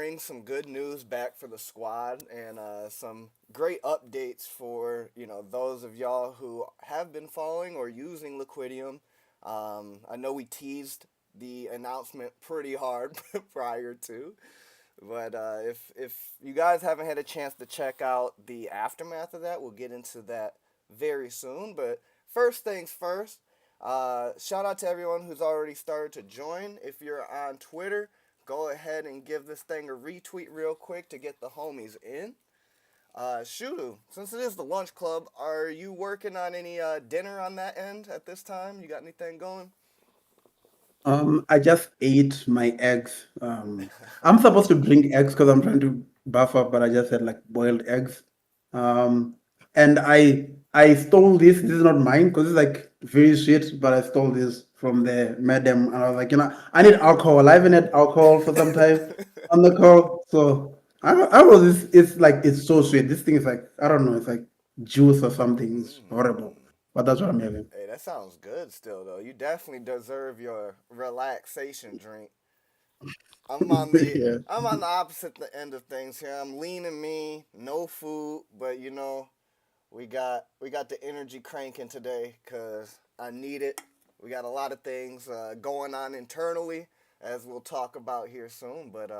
bring some good news back for the squad and some great updates for those of y'all who have been following or using Liquidium. I know we teased the announcement pretty hard prior to, but if you guys haven't had a chance to check out the aftermath of that, we'll get into that very soon. But first things first, shout out to everyone who's already started to join. If you're on Twitter, go ahead and give this thing a retweet real quick to get the homies in. Shudu, since it is the lunch club, are you working on any dinner on that end at this time? You got anything going? I just ate my eggs. I'm supposed to drink eggs because I'm trying to buff up, but I just had like boiled eggs. Um, and I stole this. This is not mine because it's like very sweet, but I stole this from the madam, and I was like, I need alcohol. I haven't had alcohol for some time on the call, so I was. It's like it's so sweet. This thing is like I don't know. It's like juice or something. It's horrible, Mm. but that's what I'm having. Hey, that sounds good still though. You definitely deserve your relaxation drink. I'm on the Yeah. I'm on the opposite end of things here. I'm lean and mean, no food, but we got the energy cranking today cuz I need it. We got a lot of things going on internally as we'll talk about here soon, but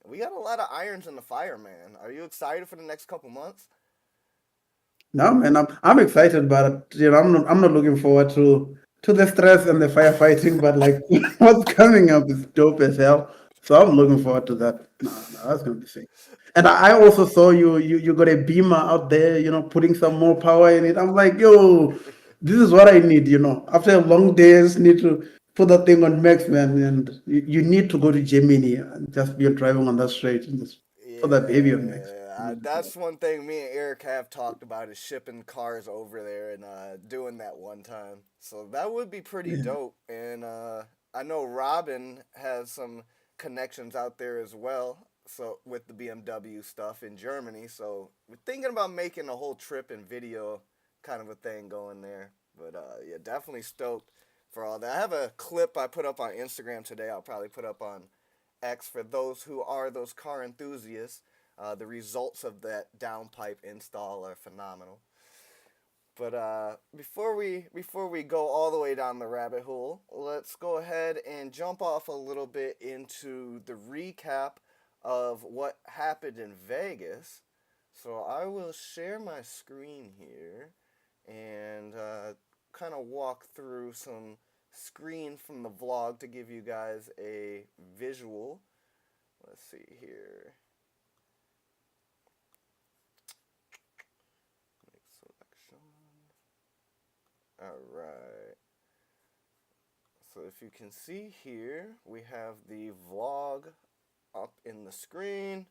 we got a lot of irons in the fire, man. Are you excited for the next couple months? No, man, I'm excited, but I'm not looking forward to the stress and the firefighting, but like what's coming up is dope as hell. So I'm looking forward to that. No, no, that's gonna be sick. And I also saw you got a beamer out there, putting some more power in it. I'm like, yo, this is what I need, After a long days, need to put that thing on max, man, and you need to go to Gemini and just be driving on that straight and just put that baby on max. Yeah, that's one thing me and Eric have talked about is shipping cars over there and doing that one time. So that would be pretty Yeah. dope. And I know Robin has some connections out there as well. So with the BMW stuff in Germany, so we're thinking about making a whole trip and video kind of a thing going there. But yeah, definitely stoked for all that. I have a clip I put up on Instagram today. I'll probably put up on X for those who are those car enthusiasts. The results of that downpipe install are phenomenal. But before we go all the way down the rabbit hole, let's go ahead and jump off a little bit into the recap of what happened in Vegas. So I will share my screen here and kind of walk through some screen from the vlog to give you guys a visual. Let's see here. Make selection. All right. So if you can see here, we have the vlog up in the screen.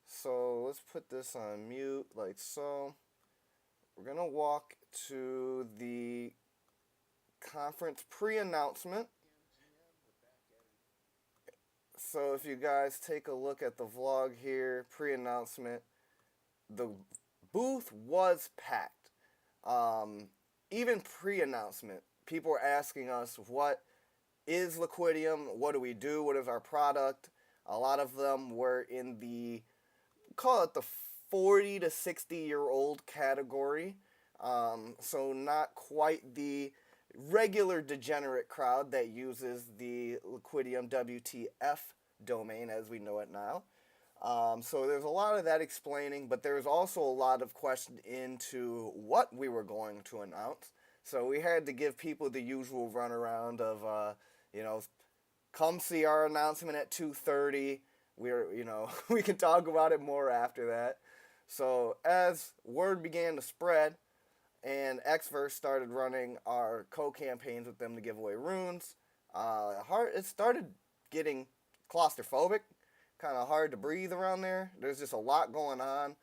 So let's put this on mute like so. We're going to walk to the conference pre-announcement. So if you guys take a look at the vlog here, pre-announcement, the booth was packed. Um, Even pre-announcement, people were asking us, what is Liquidium? What do we do? What is our product? A lot of them were in the, call it the 40 to 60-year-old category. So not quite the regular degenerate crowd that uses the Liquidium WTF domain as we know it now. So there's a lot of that explaining, but there's also a lot of question into what we were going to announce. So we had to give people the usual runaround of, you know, come see our announcement at 2:30. We can talk about it more after that. So as word began to spread, and Xverse started running our co-campaigns with them to give away runes, it started getting claustrophobic, kind of hard to breathe around there. There's just a lot going on.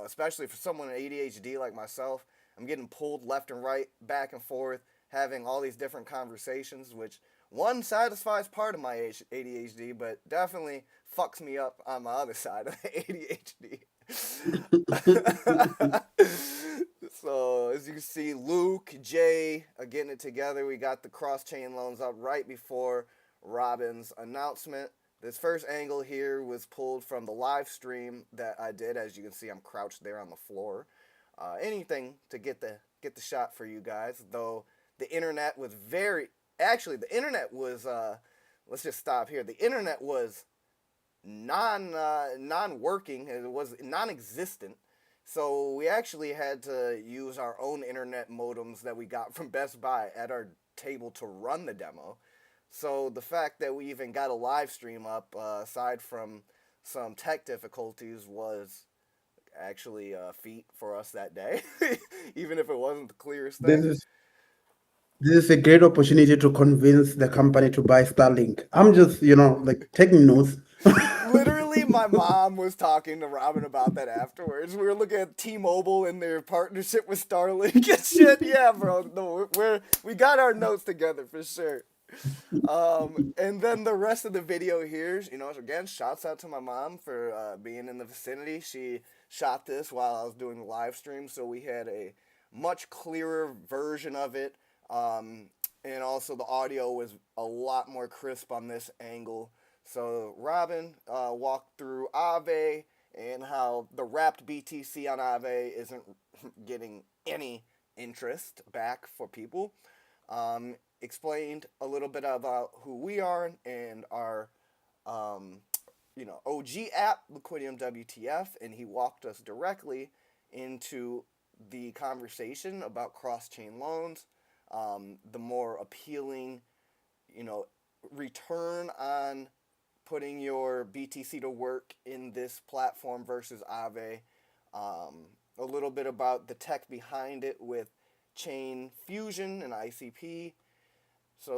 Especially for someone with ADHD like myself, I'm getting pulled left and right, back and forth, having all these different conversations, which one satisfies part of my ADHD, but definitely fucks me up on my other side of the ADHD. So as you can see, Luke, Jay are getting it together. We got the cross chain loans up right before Robin's announcement. This first angle here was pulled from the live stream that I did. As you can see, I'm crouched there on the floor. Anything to get the shot for you guys. Though the internet was the internet was let's just stop here. The internet was non working. It was non-existent. So we actually had to use our own internet modems that we got from Best Buy at our table to run the demo. So the fact that we even got a live stream up, aside from some tech difficulties, was actually a feat for us that day, even if it wasn't the clearest This thing. is this is a great opportunity to convince the company to buy Starlink. I'm just, like taking notes. Literally, my mom was talking to Robin about that afterwards. We were looking at T-Mobile and their partnership with Starlink and shit. Yeah, bro. No, we got our notes together for sure. And then the rest of the video here, again, shouts out to my mom for being in the vicinity. She shot this while I was doing the live stream, so we had a much clearer version of it. And also the audio was a lot more crisp on this angle. So Robin walked through Aave and how the wrapped BTC on Aave isn't getting any interest back for people. Explained a little bit about who we are and our um, OG app, Liquidium WTF, and he walked us directly into the conversation about cross-chain loans, the more appealing, you know, return on putting your BTC to work in this platform versus Aave. A little bit about the tech behind it with chain fusion and ICP. So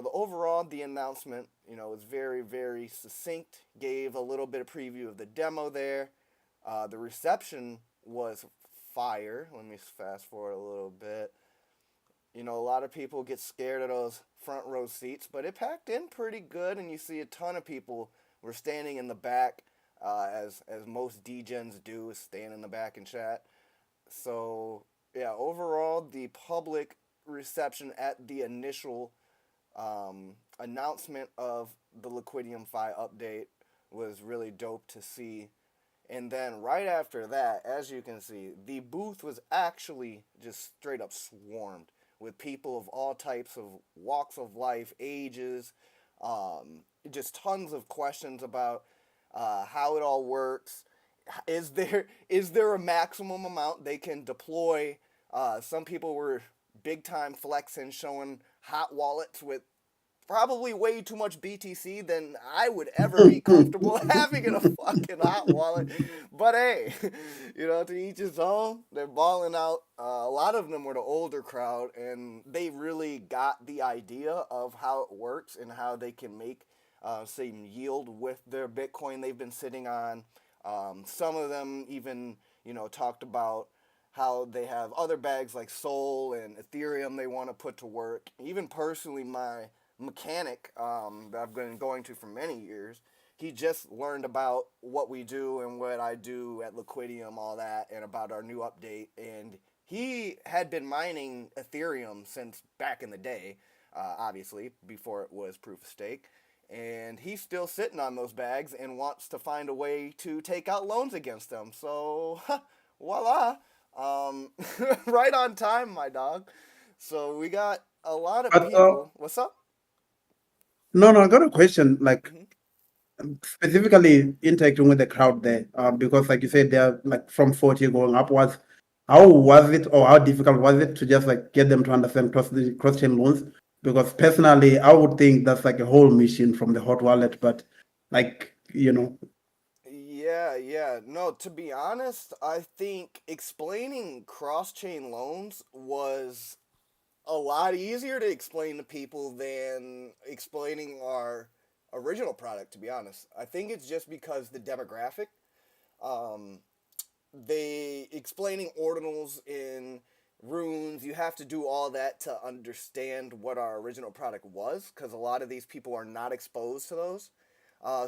the announcement, was very, very succinct. Gave a little bit of preview of the demo there. The reception was fire. Let me fast forward a little bit. A lot of people get scared of those front row seats, but it packed in pretty good, and you see a ton of people were standing in the back, as most degens do, is stand in the back and chat. So yeah, overall the public reception at the initial announcement of the LiquidiumFi update was really dope to see. And then right after that, as you can see, the booth was actually just straight up swarmed with people of all types of walks of life, ages, just tons of questions about how it all works. Is there a maximum amount they can deploy? Some people were big time flexing, showing hot wallets with probably way too much BTC than I would ever be comfortable having in a fucking hot wallet. But hey, to each his own. They're balling out. A lot of them were the older crowd, and they really got the idea of how it works and how they can make some yield with their Bitcoin they've been sitting on. Some of them even, talked about how they have other bags like Sol and Ethereum they want to put to work. Even personally, my mechanic that I've been going to for many years, he just learned about what we do and what I do at Liquidium, all that, and about our new update. And he had been mining Ethereum since back in the day, obviously, before it was proof of stake. And he's still sitting on those bags and wants to find a way to take out loans against them. So, voila. Right on time, my dog. So we got a lot of But people. What's up? no, no, I got a question. Like Mm-hmm. specifically interacting with the crowd there, because like you said, they're like from 40 going upwards. How was it, or how difficult was it to just like get them to understand cross chain loans? Because personally, I would think that's like a whole mission from the hot wallet, but like Yeah, yeah. No, to be honest, I think explaining cross-chain loans was a lot easier to explain to people than explaining our original product, to be honest. I think it's just because the demographic. Um, they explaining ordinals in runes, you have to do all that to understand what our original product was, because a lot of these people are not exposed to those.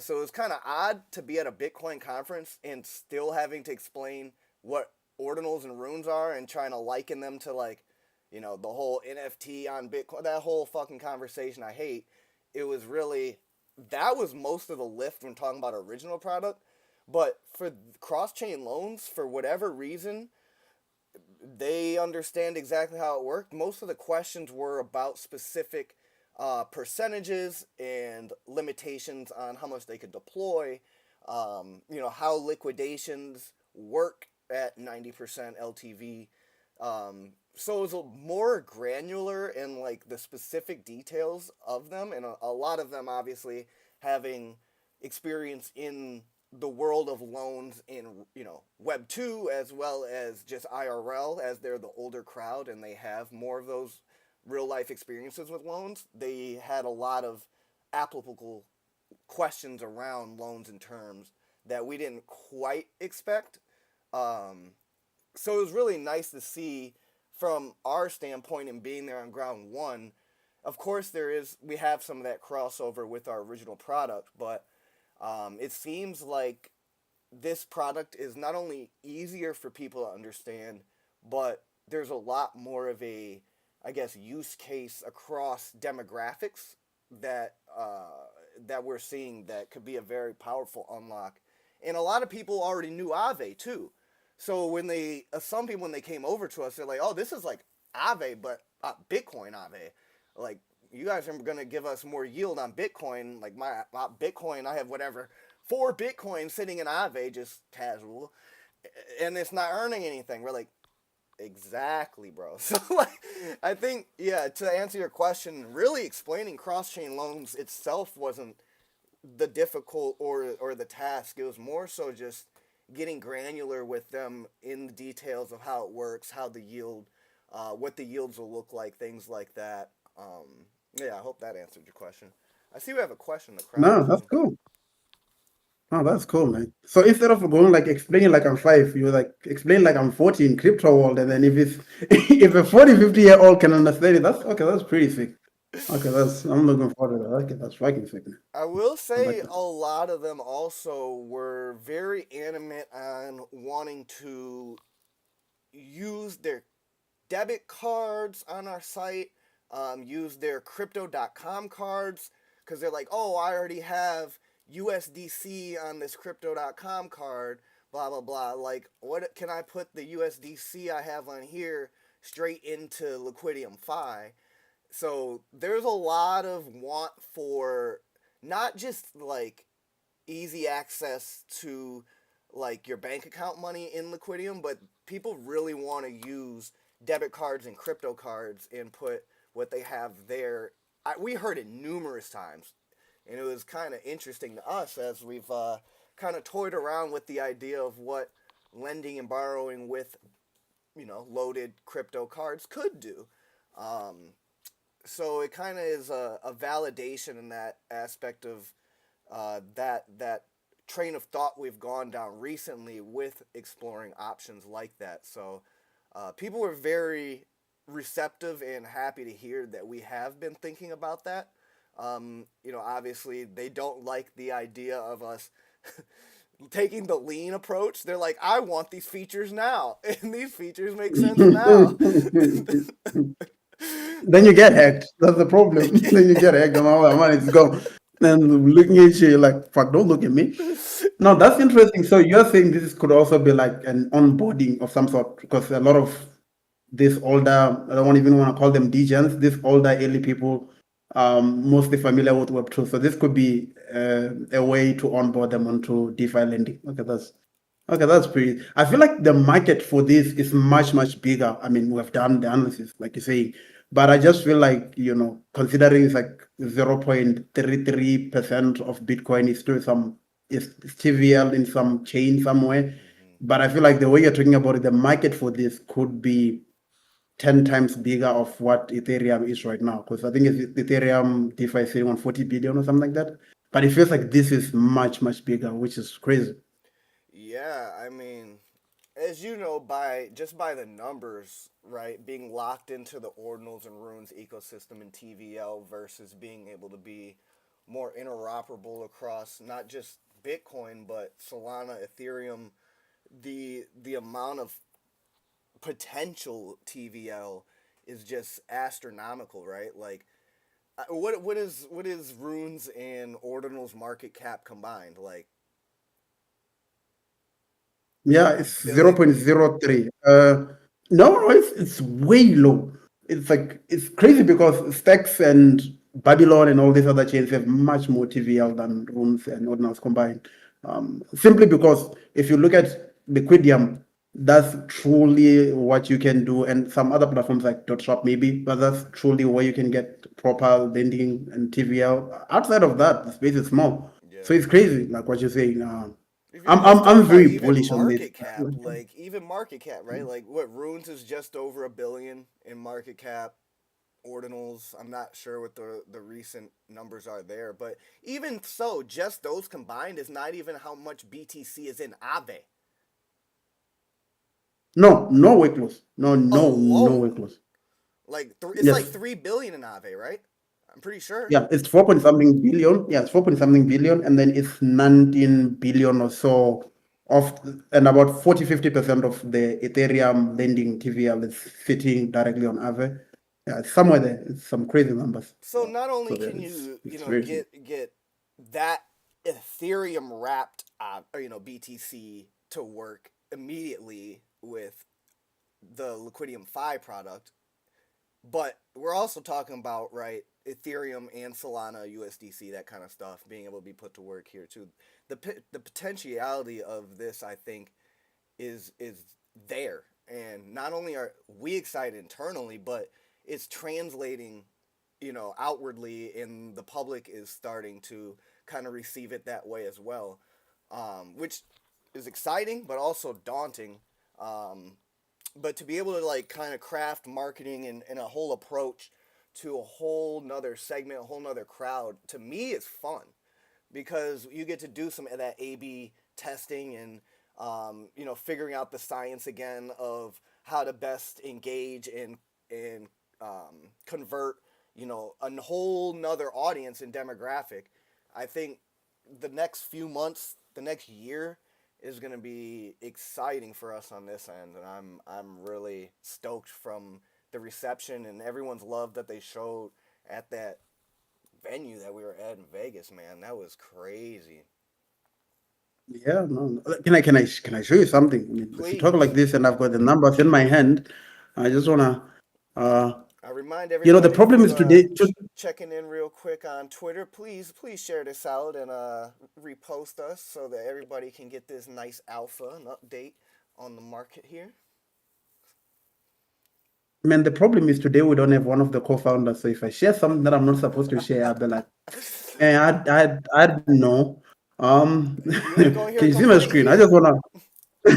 So it's kind of odd to be at a Bitcoin conference and still having to explain what ordinals and runes are and trying to liken them to, like, the whole NFT on Bitcoin, that whole fucking conversation I hate. It was really that was most of the lift when talking about our original product. But for cross chain loans, for whatever reason, they understand exactly how it worked. Most of the questions were about specific percentages and limitations on how much they could deploy. How liquidations work at 90% LTV. So it was more granular in like the specific details of them, and a lot of them obviously having experience in the world of loans in Web 2 as well as just IRL, as they're the older crowd and they have more of those real life experiences with loans. They had a lot of applicable questions around loans and terms that we didn't quite expect. Um, so it was really nice to see from our standpoint and being there on ground one. Of course, we have some of that crossover with our original product, but it seems like this product is not only easier for people to understand, but there's a lot more of a, I guess, use case across demographics that that we're seeing that could be a very powerful unlock. And a lot of people already knew Aave too. So some people when they came over to us, they're like, "Oh, this is like Aave, but Bitcoin Aave. Like you guys are gonna give us more yield on Bitcoin. Like my Bitcoin, I have whatever 4 Bitcoin sitting in Aave, just casual, and it's not earning anything." We're like, exactly, bro. So like, I think yeah. To answer your question, really explaining cross chain loans itself wasn't the difficult or the task. It was more so just getting granular with them in the details of how it works, how the yield, what the yields will look like, things like that. Yeah, I hope that answered your question. I see we have a question in the crowd No, that's too. cool. Oh, that's cool, man. So instead of going like explaining like I'm 5, you like explain like I'm 40 in crypto world, and then if it's if a 40, 50-year-old can understand it, that's okay, that's pretty sick. Okay, I'm looking forward to that. Okay, that's fucking sick, man. I will I like say that. a lot of them also were very animate on wanting to use their debit cards on our site, use their crypto.com cards, because they're like, oh, I already have USDC on this crypto.com card, blah, blah, blah. Like, what can I put the USDC I have on here straight into LiquidiumFi? So there's a lot of want for not just like easy access to like your bank account money in Liquidium, but people really want to use debit cards and crypto cards and put what they have there. We heard it numerous times, and it was kind of interesting to us as we've kind of toyed around with the idea of what lending and borrowing with loaded crypto cards could do. Um, so it kind of is a validation in that aspect of that train of thought we've gone down recently with exploring options like that. So people were very receptive and happy to hear that we have been thinking about that. Obviously they don't like the idea of us taking the lean approach. They're like, I want these features now, and these features make sense now. Then you get hacked. That's the problem. Then you get hacked and all that money is gone. Then looking at you, you're like, fuck, don't look at me. No, that's interesting. So you're saying this could also be like an onboarding of some sort, because a lot of these older, I don't even want to call them degens, these older early people, mostly familiar with Web2. So this could be a way to onboard them onto DeFi lending. Okay, that's pretty. I feel like the market for this is much, much bigger. I mean, we've done the analysis, like you say, but I just feel like, considering it's like 0.33% of Bitcoin is still is TVL in some chain somewhere. Mhm. But I feel like the way you're talking about it, the market for this could be 10 times bigger of what Ethereum is right now. Because I think Ethereum DeFi is sitting on 40 billion or something like that. But it feels like this is much, much bigger, which is crazy. Yeah, I mean, as you know, by the numbers, right, being locked into the Ordinals and Runes ecosystem in TVL versus being able to be more interoperable across not just Bitcoin but Solana, Ethereum, the amount of potential TVL is just astronomical, right? Like What is Runes and Ordinals market cap combined? Like, is it Yeah, like a it's billion? 0.03. No, it's way low. It's like it's crazy because Stacks and Babylon and all these other chains have much more TVL than Runes and Ordinals combined. Simply because if you look at Liquidium, that's truly what you can do, and some other platforms like .shop maybe, but that's truly where you can get proper lending and TVL. Outside of that, the space is small. So Yeah. it's crazy, like what you're saying. If you're I'm just I'm talking I'm about very even bullish on this. market cap, like even market cap, right? Like what Runes is just over a billion in market cap. Ordinals, I'm not sure what the recent numbers are there, but even so, just those combined is not even how much BTC is in Aave No, no way close. No, no, no way alone. close. Like it's like Yes. 3 billion in Aave, right? I'm pretty sure. Yeah, it's 4 point something billion. Yeah, it's 4 point something billion, and then it's 19 billion or so of, and about 40-50% of the Ethereum lending TVL is sitting directly on Aave. Yeah, it's somewhere there. It's some crazy numbers. So not only So there can it's you it's very get that Ethereum wrapped or BTC to work immediately with the LiquidiumFi product, but we're also talking about, right, Ethereum and Solana, USDC, that kind of stuff being able to be put to work here too. The potentiality of this, I think, is there, and not only are we excited internally, but it's translating, outwardly, and the public is starting to kind of receive it that way as well, which is exciting but also daunting. Um, but to be able to like kind of craft marketing and a whole approach to a whole nother segment, a whole nother crowd, to me is fun because you get to do some of that A/B testing and figuring out the science again of how to best engage and convert a whole nother audience and demographic. I think the next few months, the next year, is going to be exciting for us on this end, and I'm really stoked from the reception and everyone's love that they showed at that venue that we were at in Vegas. Man, that was crazy. yeah, no. Can I show you something? I mean, if you talk like Please. this and I've got the numbers in my hand, I just wanna uh I remind the everybody, if problem you is today. checking in real quick on Twitter, please share this out and repost us so that everybody can get this nice alpha and update on the market here. Man, the problem is today we don't have one of the co-founders. So if I share something that I'm not supposed to share, I'll be like, I don't know. You ain't gonna Can hear you see my complaint screen? I here. just wanna I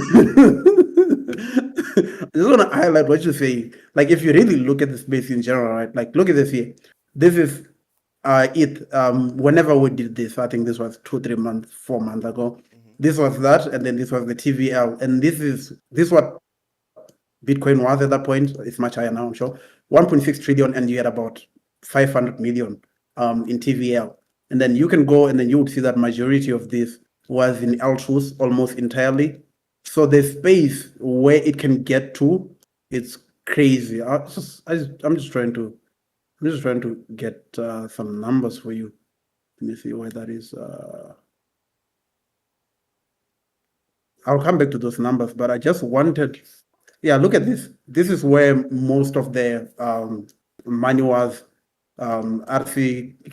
just wanna highlight what you're saying. Like if you really look at the space in general, right? Like look at this here. This is it. Whenever we did this, I think this was 2-3 months, 4 months ago. Hmm. This was that, and then this was the TVL, and this what Bitcoin was at that point. It's much higher now, I'm sure. 1.6 trillion, and you had about 500 million in TVL. And then you can go and then you would see that majority of this was in L2s almost entirely. So the space where it can get to, it's crazy. I'm just trying to get some numbers for you. Let me see where that is. I'll come back to those numbers, but I just wanted, yeah, look at this. This is where most of the money was. RCK,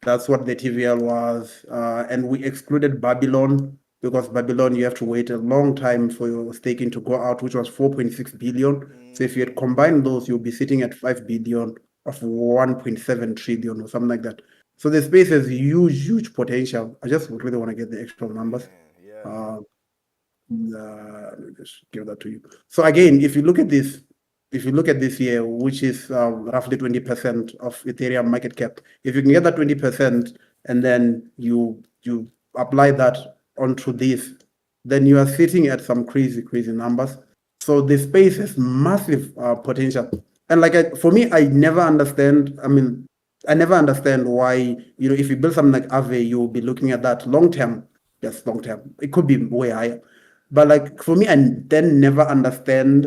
that's what the TVL was. And we excluded Babylon because Babylon, you have to wait a long time for your staking to go out, which was 4.6 billion. So if you had Mm, combined those, you'll be sitting at 5 billion of 1.7 trillion or something like that. So the space has huge, huge potential. I just really want to get the actual numbers. man, yeah. Uh, Let me just give that to you. So again, if you look at this year, which is roughly 20% of Ethereum market cap, if you can get that 20% and then you apply that onto this, then you are sitting at some crazy, crazy numbers. So the space has massive potential. And for me, I never understand. I mean, I never understand why, if you build something like Aave, you'll be looking at that long term. Yes, long term. It could be way higher. But for me, I then never understand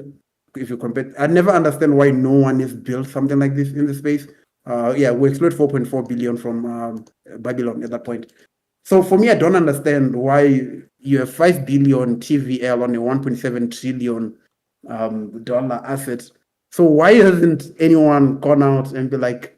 if you compare, I never understand why no one has built something like this in the space. We explored 4.4 billion from Babylon at that point. So for me, I don't understand why you have 5 billion TVL on a 1.7 trillion dollar asset. So why hasn't anyone gone out and be like,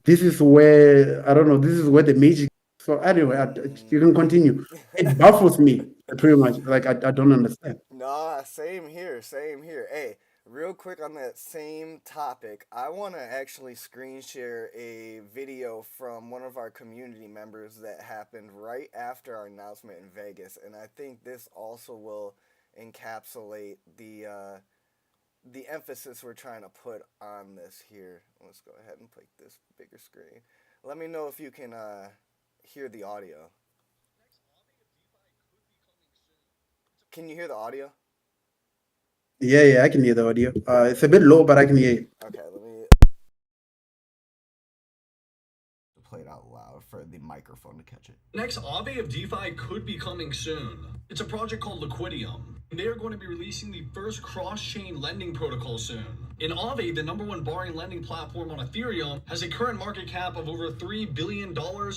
this is where, I don't know, this is where the magic. So anyway, you can continue. It baffles me pretty much. Like I don't understand. Nah, same here, same here. Hey, real quick on that same topic, I want to actually screen share a video from one of our community members that happened right after our announcement in Vegas, and I think this also will encapsulate the emphasis we're trying to put on this here. Let's go ahead and pick this bigger screen. Let me know if you can hear the audio. Can you hear the audio? Yeah, I can hear the audio. It's a bit low, but I can hear it. Okay, let me play it out loud for the microphone to catch it. Next Aave of DeFi could be coming soon. It's a project called Liquidium. They are going to be releasing the first cross-chain lending protocol soon. In Aave, the #1 borrowing lending platform on Ethereum, has a current market cap of over $3 billion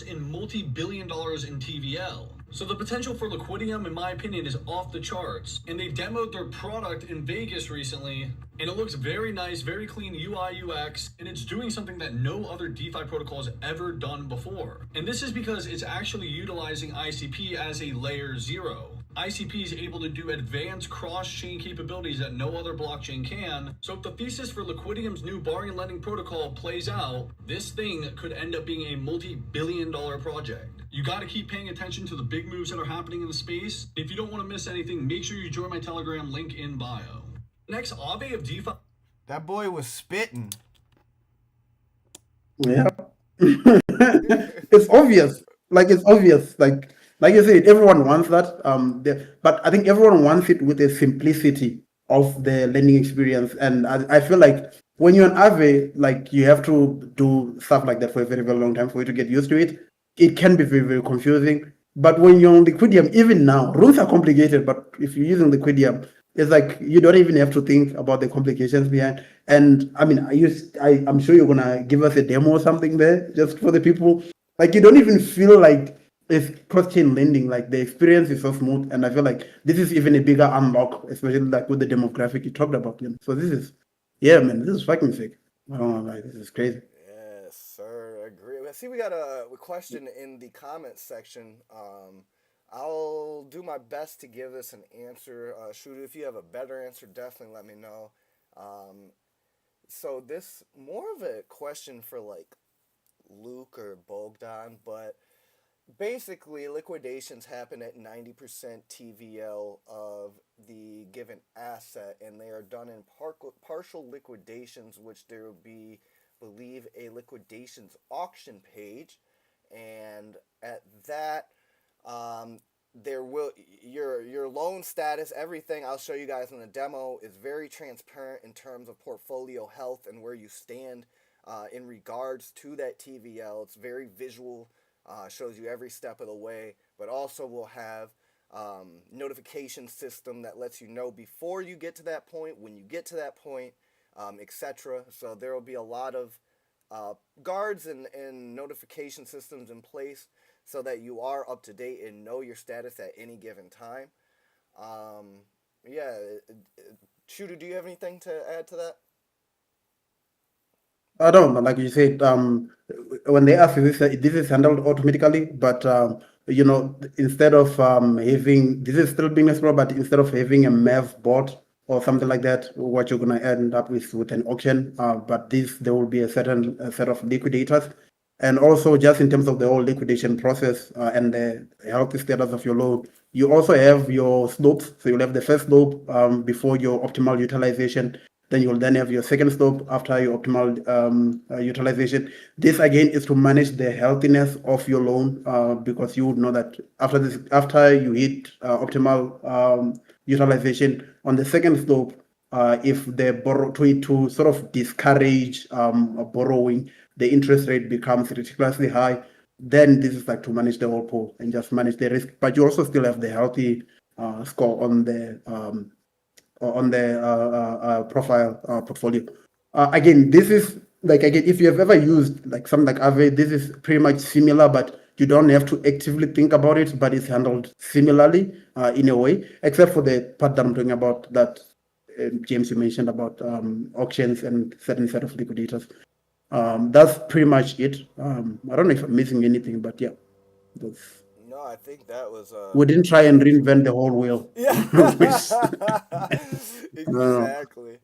and multi-billion dollars in TVL. So the potential for Liquidium, in my opinion, is off the charts. And they demoed their product in Vegas recently, and it looks very nice, very clean UI UX, and it's doing something that no other DeFi protocol has ever done before. And this is because it's actually utilizing ICP as a layer 0. ICP is able to do advanced cross-chain capabilities that no other blockchain can. So if the thesis for Liquidium's new borrowing and lending protocol plays out, this thing could end up being a multi-billion dollar project. You got to keep paying attention to the big moves that are happening in the space. If you don't want to miss anything, make sure you join my Telegram, link in bio. Next, Aave of DeFi. That boy was spitting. Yeah. It's obvious. It's obvious. Like you said, everyone wants that. But I think everyone wants it with the simplicity of the learning experience. And I feel like when you're an Aave, like you have to do stuff like that for a very, very long time for you to get used to it. It can be very, very confusing. But when you're on Liquidium, even now, rules are complicated, but if you're using Liquidium, it's like you don't even have to think about the complications behind. And I mean, I'm sure you're gonna give us a demo or something there just for the people. Like you don't even feel like it's cross-chain lending. Like the experience is so smooth, and I feel like this is even a bigger unlock, especially like with the demographic you talked about. So this is, yeah, man, this is fucking sick. I don't know, like this is crazy. Yes, sir. Agree. I see we got a question in the comments section. I'll do my best to give this an answer. Shudu, if you have a better answer, definitely let me know. Um, so this more of a question for like Luke or Bogdan, but basically liquidations happen at 90% TVL of the given asset, and they are done in partial liquidations, which there will be, believe, a liquidations auction page, and at that, there will your loan status, everything I'll show you guys in the demo is very transparent in terms of portfolio health and where you stand in regards to that TVL. It's very visual, shows you every step of the way, but also will have notification system that lets you know before you get to that point, when you get to that point, etc. So there will be a lot of guards and notification systems in place so that you are up to date and know your status at any given time. Yeah, Shooter, do you have anything to add to that? I don't know, like you said, when they ask you this is handled automatically, but instead of having this is still being explored, but instead of having a MEV bot or something like that, what you're gonna end up with an auction. But there will be a certain set of liquidators, and also just in terms of the whole liquidation process and the healthy status of your loan, you also have your slopes. So you'll have the first slope before your optimal utilization. Then you'll then have your second slope after your optimal utilization. This again is to manage the healthiness of your loan because you would know that after you hit optimal utilization on the second slope, if the to sort of discourage borrowing, the interest rate becomes ridiculously high. Then this is like to manage the whole pool and just manage the risk, but you also still have the healthy score on the profile portfolio. Again, this is like, again, if you have ever used like something like Aave, this is pretty much similar, but you don't have to actively think about it, but it's handled similarly in a way, except for the part that I'm talking about that James, you mentioned about auctions and certain set of liquidators. That's pretty much it. I don't know if I'm missing anything, but yeah, that's, No, I think that was we didn't try and reinvent the whole wheel. yeah. Which, Exactly.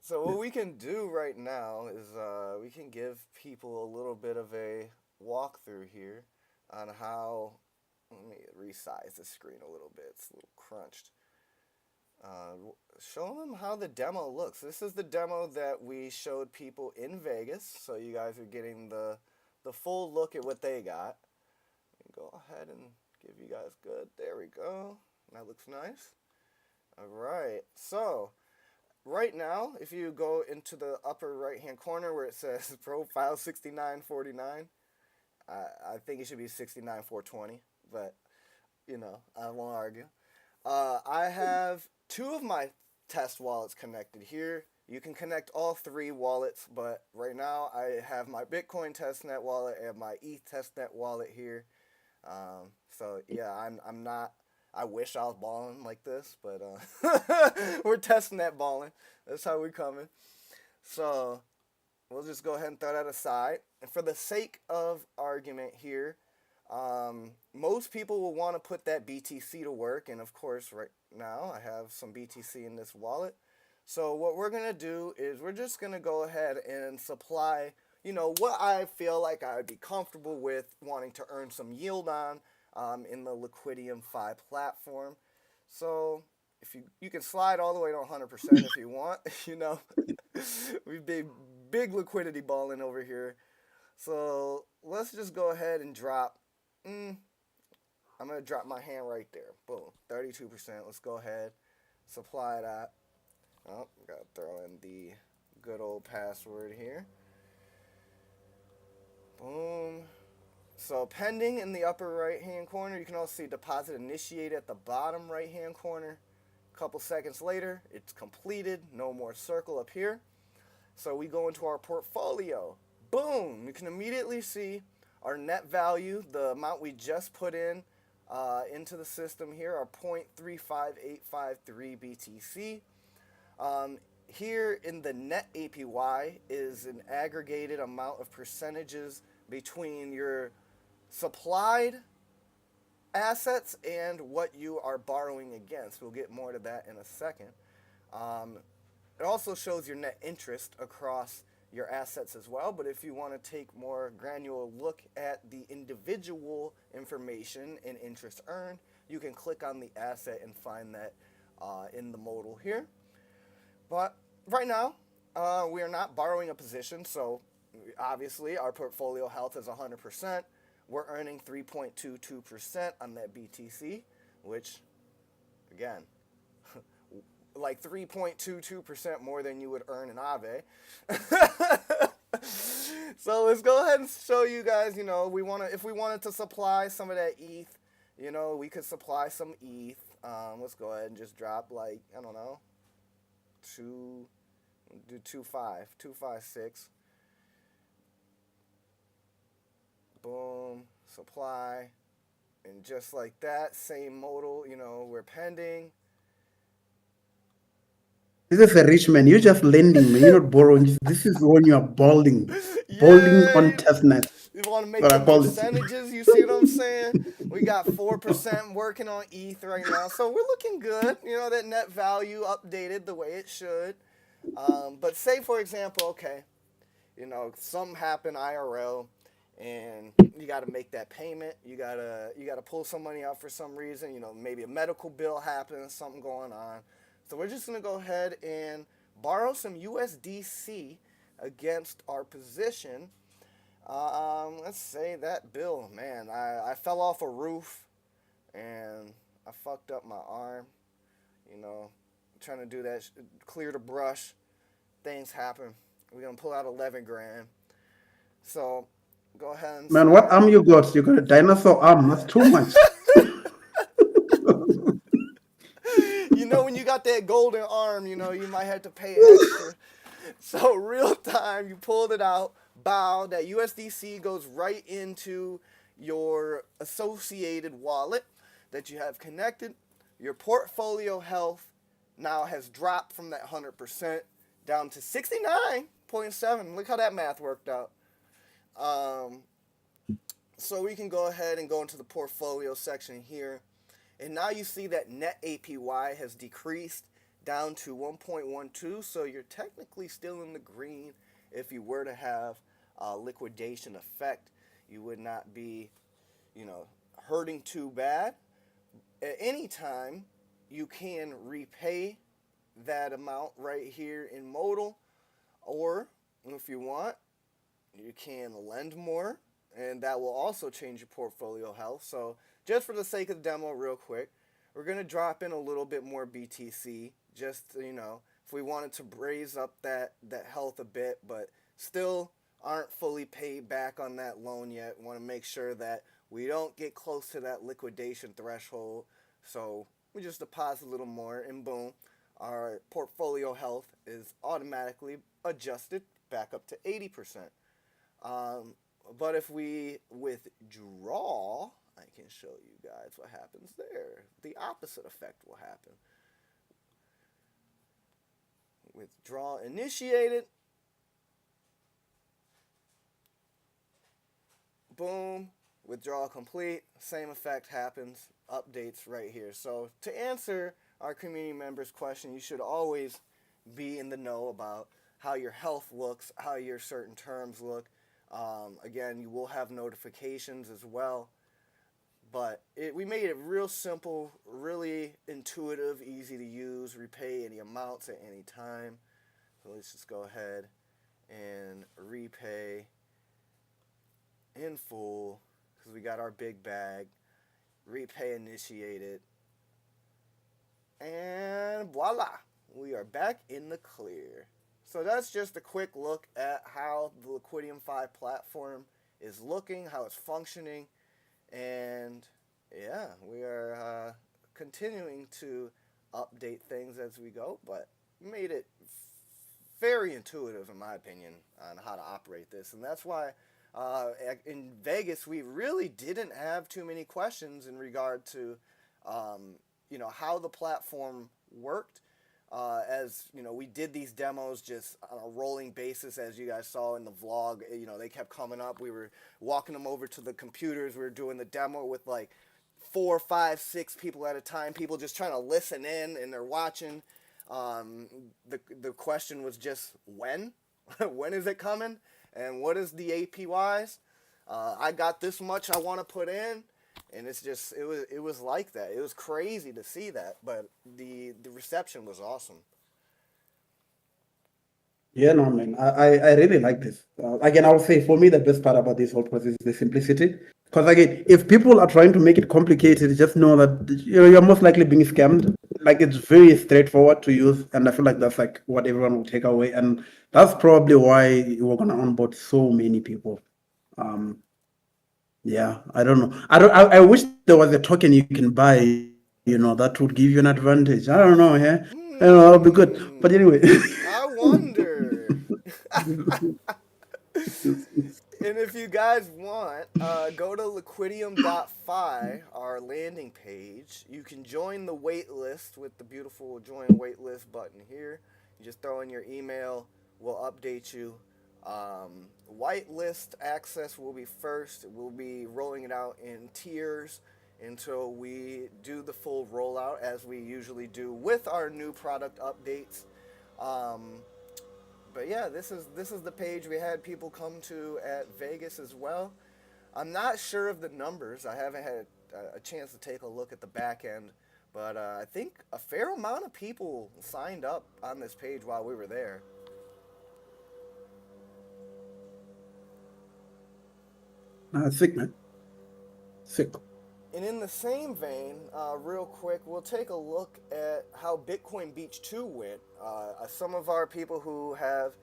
So what we can do right now is we can give people a little bit of a walkthrough here on how. Let me resize the screen a little bit. It's a little crunched. Show them how the demo looks. This is the demo that we showed people in Vegas, so you guys are getting the full look at what they got. Go ahead and give you guys good. There we go. That looks nice. All right. So right now, if you go into the upper right-hand corner where it says profile 6949, I think it should be 69420, but you know, I won't argue. I have two of my test wallets connected here. You can connect all three wallets, but right now I have my Bitcoin testnet wallet and my ETH testnet wallet here. So yeah, I'm not. I wish I was balling like this, but we're testnet balling. That's how we're coming. So we'll just go ahead and throw that aside. And for the sake of argument here, most people will want to put that BTC to work, and of course right now I have some BTC in this wallet. So what we're going to do is we're just going to go ahead and supply, you know, what I feel like I would be comfortable with wanting to earn some yield on in the LiquidiumFi platform. So if you can slide all the way to 100% if you want, you know. We've big liquidity balling over here. So let's just go ahead and drop. I'm going to drop my hand right there. Boom, 32%. Let's go ahead, supply that. Oh, got to throw in the good old password here. Boom. So pending in the upper right hand corner, you can also see deposit initiate at the bottom right hand corner. A couple seconds later, it's completed. No more circle up here. So we go into our portfolio. Boom. You can immediately see our net value, the amount we just put in into the system here, are 0.35853 BTC. Here in the net APY is an aggregated amount of percentages between your supplied assets and what you are borrowing against. We'll get more to that in a second. It also shows your net interest across your assets as well, but if you want to take more granular look at the individual information and interest earned, you can click on the asset and find that in the modal here. But right now, we are not borrowing a position, so obviously our portfolio health is 100%. We're earning 3.22% on that BTC, which, again, like 3.22% more than you would earn in Aave. So let's go ahead and show you guys, you know, if we wanted to supply some of that ETH, you know, we could supply some ETH. Let's go ahead and just drop, like, I don't know, 256. Boom, supply, and just like that, same modal, you know, we're pending. this is a rich man. You're just lending, man. You're not borrowing. This is when you are balling. Yeah, Balling on testnet. you want to make What I the call it. percentages, you see what I'm saying? We got 4% working on ETH right now, so we're looking good. You know, that net value updated the way it should. But say, for example, okay, you know, something happened IRL, and you got to make that payment. You gotta pull some money out for some reason. You know, maybe a medical bill happens, something going on. So we're just gonna go ahead and borrow some USDC against our position. Let's say that bill, man, I fell off a roof and I fucked up my arm. You know, trying to do that, clear the brush. Things happen. We're gonna pull out 11 grand. So go ahead and Man, what arm you got? You got a dinosaur arm. That's too much. you know, when you got got that golden arm, you know, you might have to pay extra. So real time, you pulled it out, bow, that USDC goes right into your associated wallet that you have connected. Your portfolio health now has dropped from that 100% down to 69.7. Look how that math worked out. So we can go ahead and go into the portfolio section here. And now you see that net APY has decreased down to 1.12. So you're technically still in the green. If you were to have a liquidation effect, you would not be, you know, hurting too bad. At any time, you can repay that amount right here in modal, or if you want, you can lend more, and that will also change your portfolio health. So just for the sake of the demo real quick, we're going to drop in a little bit more BTC, just, you know, if we wanted to raise up that health a bit, but still aren't fully paid back on that loan yet. Want to make sure that we don't get close to that liquidation threshold. So we just deposit a little more, and boom, our portfolio health is automatically adjusted back up to 80%. But if we withdraw, I can show you guys what happens there. The opposite effect will happen. Withdraw initiated. Boom. Withdrawal complete. Same effect happens. Updates right here. So to answer our community members' question, you should always be in the know about how your health looks, how your certain terms look. Again, you will have notifications as well. But we made it real simple, really intuitive, easy to use, repay any amounts at any time. So let's just go ahead and repay in full, because we got our big bag. Repay initiated. And voila, we are back in the clear. So that's just a quick look at how the LiquidiumFi platform is looking, how it's functioning. And yeah, we are continuing to update things as we go, but made it very intuitive, in my opinion, on how to operate this. And that's why in Vegas we really didn't have too many questions in regard to you know, how the platform worked. As you know, we did these demos just on a rolling basis, as you guys saw in the vlog. You know, they kept coming up. We were walking them over to the computers. We were doing the demo with like 4, 5, 6 people at a time. People just trying to listen in, and they're watching. The question was just when, when is it coming, and what is the APYs? I got this much I want to put in. And it's just, it was like that. It was crazy to see that, but the reception was awesome. Yeah, no, man, I really like this. Again, I would say for me, the best part about this whole process is the simplicity. Because again, if people are trying to make it complicated, just know that you're most likely being scammed. Like, it's very straightforward to use, and I feel like that's like what everyone will take away, and that's probably why we're gonna onboard so many people. Yeah, I don't know. I wish there was a token you can buy, you know, that would give you an advantage. I don't know, yeah. I don't know, that'll be good. But anyway. I wonder. And if you guys want, go to liquidium.fi, our landing page. You can join the wait list with the beautiful join wait list button here. You just throw in your email. We'll update you. Whitelist access will be first. We'll be rolling it out in tiers until we do the full rollout, as we usually do with our new product updates. But yeah, this is the page we had people come to at Vegas as well. I'm not sure of the numbers. I haven't had a chance to take a look at the back end, but I think a fair amount of people signed up on this page while we were there. Sick, man. Sick. And in the same vein, real quick, we'll take a look at how Bitcoin Beach 2 went. Some of our people who have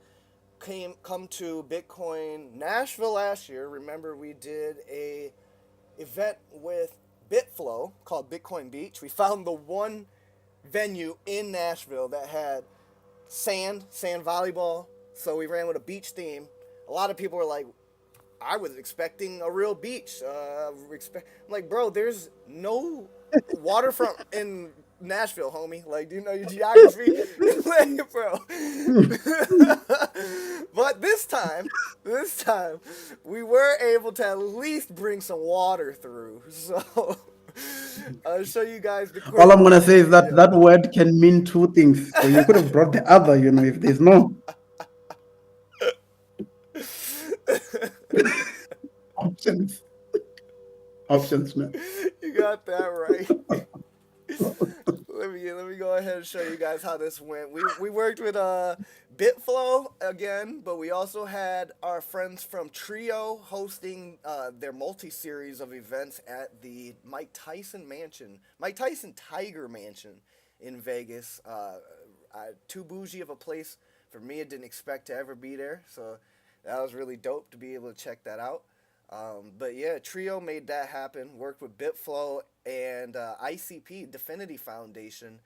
come to Bitcoin Nashville last year, remember we did a event with Bitflow called Bitcoin Beach. We found the one venue in Nashville that had sand volleyball. So we ran with a beach theme. A lot of people were like, I was expecting a real beach. I'm like, bro, there's no waterfront in Nashville, homie. Like, do you know your geography? Like, bro. But this time, we were able to at least bring some water through. So I'll show you guys the quick. All I'm gonna say is that that word can mean two things. So you could have brought the other, if there's no options. Options, man. You got that right. Let me go ahead and show you guys how this went. We worked with Bitflow again, but we also had our friends from Trio hosting their multi-series of events at the Mike Tyson Tiger Mansion in Vegas. Too bougie of a place for me. I didn't expect to ever be there, so that was really dope to be able to check that out. But yeah, Trio made that happen. Worked with Bitflow and ICP, Definity Foundation.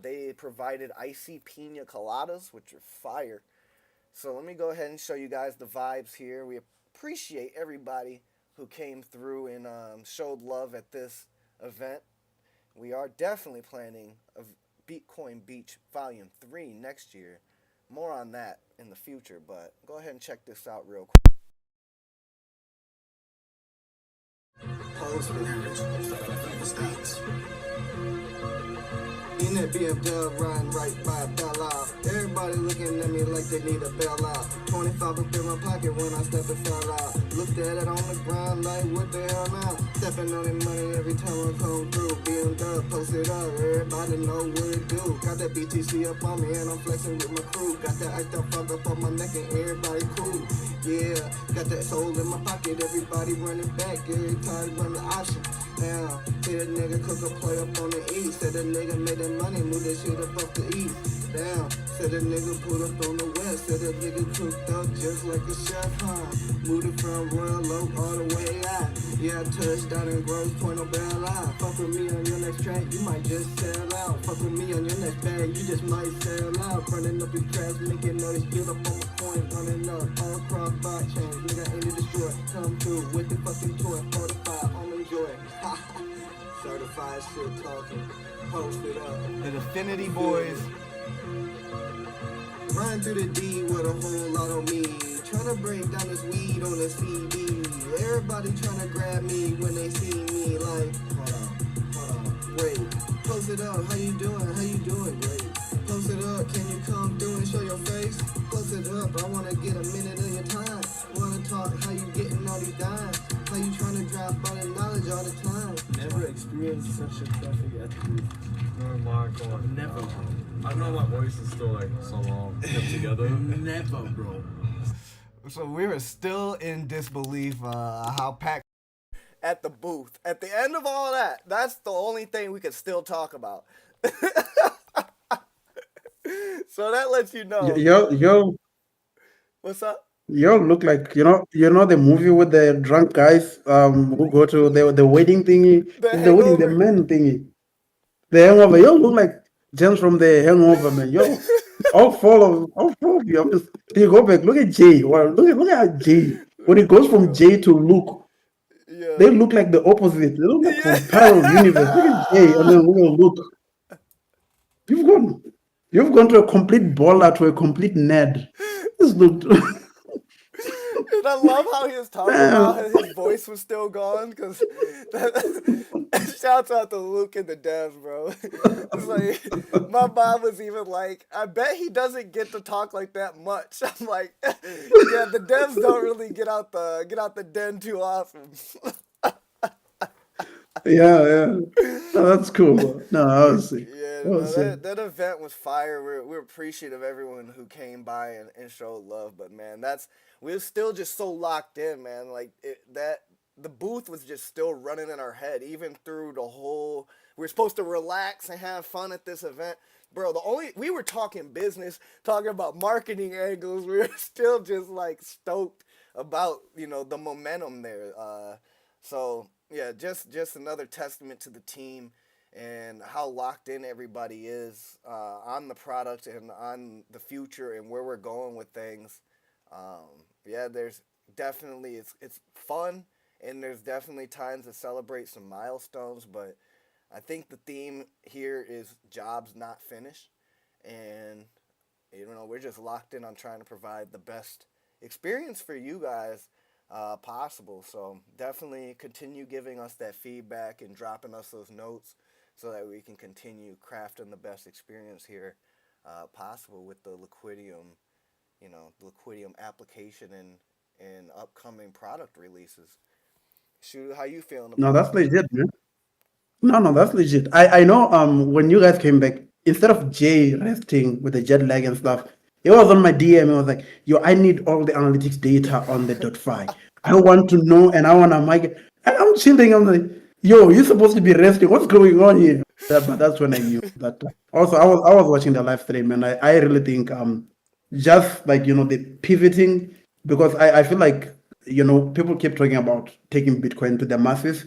They provided IC Pina Coladas, which are fire. So let me go ahead and show you guys the vibes here. We appreciate everybody who came through and showed love at this event. We are definitely planning a Bitcoin Beach Volume 3 next year. More on that in the future, but go ahead and check this out real quick. In that BMW riding right by Bella. Everybody looking at me like they need a bailout. 25 up in my pocket when I step and fell out. Looked at it on the ground like what the hell now? Stepping on that money every time I come through. BMW posted up, everybody know what it do. Got that BTC up on me and I'm flexing with my crew. Got that iced up fuck up on my neck and everybody cool. Yeah, got that soul in my pocket, everybody running back. Every time run the option. Now, see that nigga cook a play up on the east. Said that nigga made that money, move that shit up off the east. Down, said that nigga put up on the west. Said that nigga cooked up just like a chef, huh? Moved it from Royal Oak all the way out. Yeah, I touched down in Grosse Point on Belle Isle. Fuck with me on your next track, you might just sell out. Fuck with me on your next bag, you just might sell out. Running up your trash, making noise, get up on my point. Running up, all across blockchains, nigga ain't to destroy. Come through with the fucking toy, fortified, on enjoy. Certified shit talking, posted up. The Affinity Boys. Run through the D with a whole lot on me. Tryna break down this weed on the CD. Everybody tryna grab me when they see me. Like, hold on, wait. Post it up, how you doing? Great. Post it up, can you come through and show your face? Post it up, I wanna get a minute of your time. Wanna talk how you getting all these dimes. How you tryna drop all the knowledge all the time. Never experienced such a traffic at the booth. Oh my god. Never. I don't know my voice is still like so long kept together. Never, bro. So we were still in disbelief how packed at the booth. At the end of all that, that's the only thing we could still talk about. So that lets you know. What's up? You look like the movie with the drunk guys who go to the wedding thingy, the wedding, the men thingy, the hangover. You look like James from the Hangover, man. Yo, all four of you. You go back. Look at Jay. Well, look at Jay. When it goes from Jay to Luke, Yeah. they look like the opposite. They look like from parallel universe. Look at Jay, and then look at Luke. You've gone to a complete baller to a complete nerd. This look. And I love how he was talking about how his voice was still gone, because shouts out to Luke and the devs, bro. It's like, my mom was even like, I bet he doesn't get to talk like that much. I'm like, yeah, the devs don't really get out the den too often. Yeah. No, that's cool. No, honestly. Yeah, no, that event was fire. We're appreciative of everyone who came by and showed love. But man, we were still just so locked in, man. Like the booth was just still running in our head, even through the whole. We were supposed to relax and have fun at this event, bro. We were talking business, talking about marketing angles. We were still just like stoked about the momentum there. So yeah, just another testament to the team and how locked in everybody is on the product and on the future and where we're going with things. Yeah, there's definitely it's fun, and there's definitely times to celebrate some milestones. But I think the theme here is jobs not finished, and we're just locked in on trying to provide the best experience for you guys possible. So definitely continue giving us that feedback and dropping us those notes so that we can continue crafting the best experience here possible with the Liquidium, the Liquidium application and upcoming product releases. Shoot, how you feeling No, about that's it? legit, man. No, no, that's legit. I know when you guys came back, instead of Jay resting with the jet lag and stuff, he was on my DM. He was like, yo, I need all the analytics data on the .fi. I want to know and I want to make it. And I'm chilling. I'm like, yo, you're supposed to be resting. What's going on here? But that's when I knew that. Also, I was watching the live stream and I really think just like the pivoting, because I feel like people keep talking about taking Bitcoin to the masses,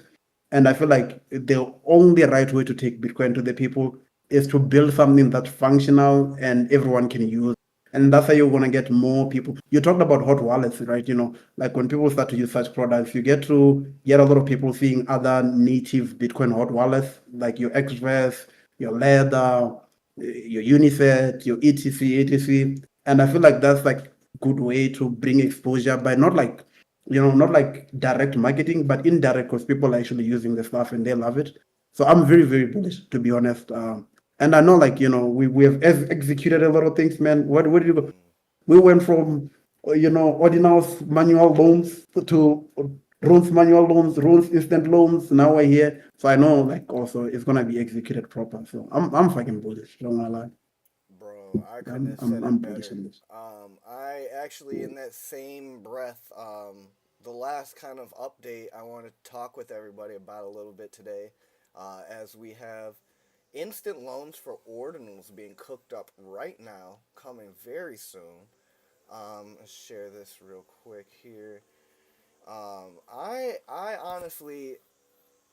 and I feel like the only right way to take Bitcoin to the people is to build something that's functional and everyone can use. And that's how you're gonna get more people. You talked about hot wallets, right? Like when people start to use such products, you get to get a lot of people seeing other native Bitcoin hot wallets, like your Express, your Ladder, your Unisat, your etc. And I feel like that's like good way to bring exposure by not like direct marketing, but indirect, because people are actually using the stuff and they love it. So I'm very, very bullish, to be honest. And I know, like, we have executed a lot of things, man. Where did you go? Mm. We went from, Ordinals manual loans to rules manual loans, rules instant loans. Now we're here. So I know, like, also it's going to be executed proper. So I'm fucking bullish. Don't wanna lie. Bro, I couldn't I'm, have I'm, said I'm it bullish better. on this. I actually, in that same breath, the last kind of update I want to talk with everybody about a little bit today, as we have instant loans for ordinals being cooked up right now, coming very soon. Let's share this real quick here. I honestly,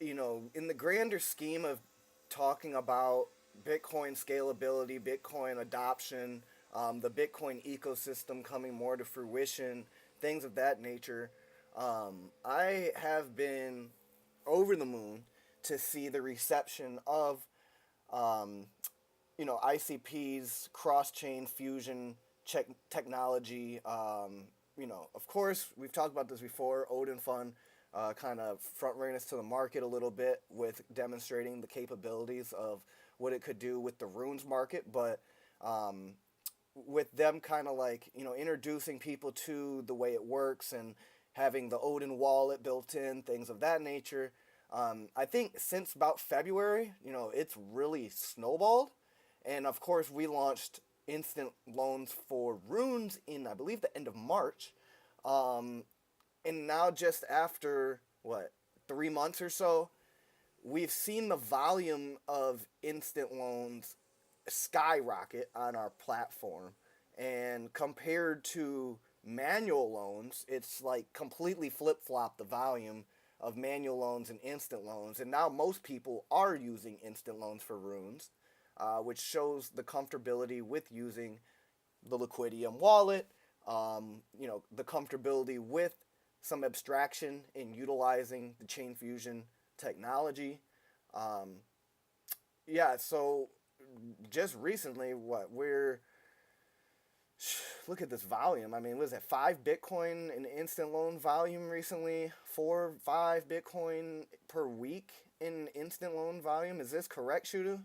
in the grander scheme of talking about Bitcoin scalability, Bitcoin adoption, the Bitcoin ecosystem coming more to fruition, things of that nature, I have been over the moon to see the reception of um, ICP's cross-chain fusion technology. Of course, we've talked about this before. Odin Fund kind of front ran us to the market a little bit with demonstrating the capabilities of what it could do with the runes market, but um, with them kind of like introducing people to the way it works and having the Odin wallet built in, things of that nature. I think since about February, it's really snowballed, and of course we launched instant loans for runes in, I believe, the end of March, um, and now just after what, 3 months or so, we've seen the volume of instant loans skyrocket on our platform. And compared to manual loans, it's like completely flip flop the volume of manual loans and instant loans. And now most people are using instant loans for runes, which shows the comfortability with using the Liquidium wallet, the comfortability with some abstraction in utilizing the chain fusion technology. Um, yeah, so just recently, look at this volume. I mean, was it 5 Bitcoin in instant loan volume recently? 4, 5 Bitcoin per week in instant loan volume. Is this correct, Shudu?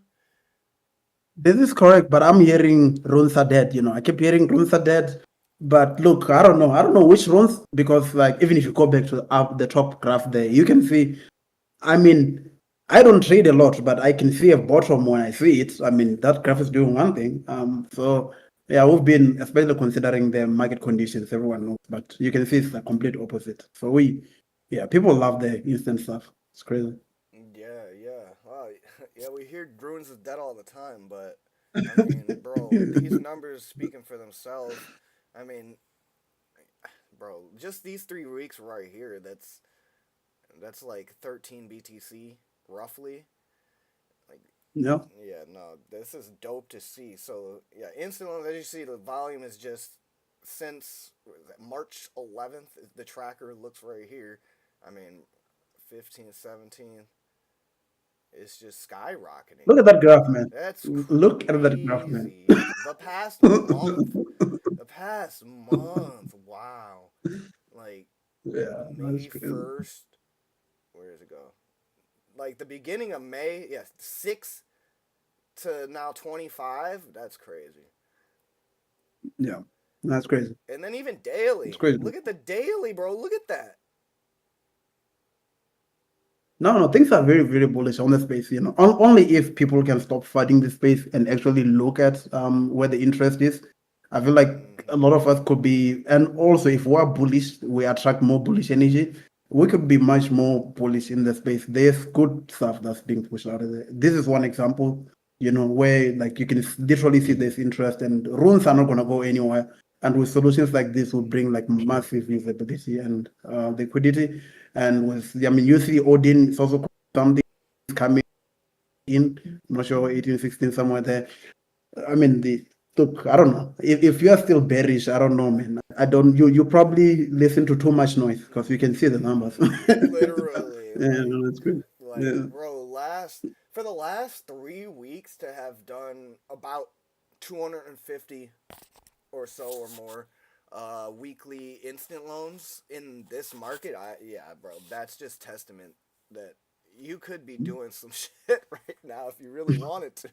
This is correct, but I'm hearing runes are dead. I keep hearing runes are dead. But look, I don't know. I don't know which runes, because like even if you go back to the top graph there, you can see. I mean, I don't trade a lot, but I can see a bottom when I see it. I mean, that graph is doing one thing. So yeah, we've been, especially considering the market conditions, everyone knows. But you can see it's the complete opposite. So yeah, people love the instant stuff. It's crazy. Yeah, yeah. Wow. Yeah, we hear runes is dead all the time, but I mean, bro, these numbers speaking for themselves. I mean, bro, just these 3 weeks right here, that's like 13 BTC roughly. Like Yeah. Yeah, no, this is dope to see. So yeah, instant loans, as you see, the volume is just since what is that, March 11th. The tracker looks right here. I mean, 15th, 17th, it's just skyrocketing. Look at that graph, man. That's Look at that graph, man. crazy. The past month, wow. Like Yeah, that's May crazy. 1st, where does it go? Like the beginning of May, yeah, 6 to now 25, that's crazy. Yeah, that's crazy. And then even It's daily. crazy. Look at the daily, bro. Look at that. No, things are very, very bullish on the space. Only if people can stop fighting the space and actually look at where the interest is. I feel like a Hmm. lot of us could be, and also if we're bullish, we attract more bullish energy. We could be much more bullish in the space. There's good stuff that's being pushed out of there. This is one example, where like you can literally see there's interest, and runes are not gonna go anywhere. And with solutions like this, will bring like massive visibility and liquidity. And I mean, you see Odin is also something coming in. I'm not sure 18, 16, somewhere there. I mean, look, I don't know. If you are still bearish, I don't know, man. I don't. You probably listen to too much noise because you can see the numbers. Literally, Yeah, no, that's good. Yeah. bro, for the last 3 weeks to have done about 250 or so or more weekly instant loans in this market, yeah, bro, that's just testament that you could be doing some shit right now if you really wanted to.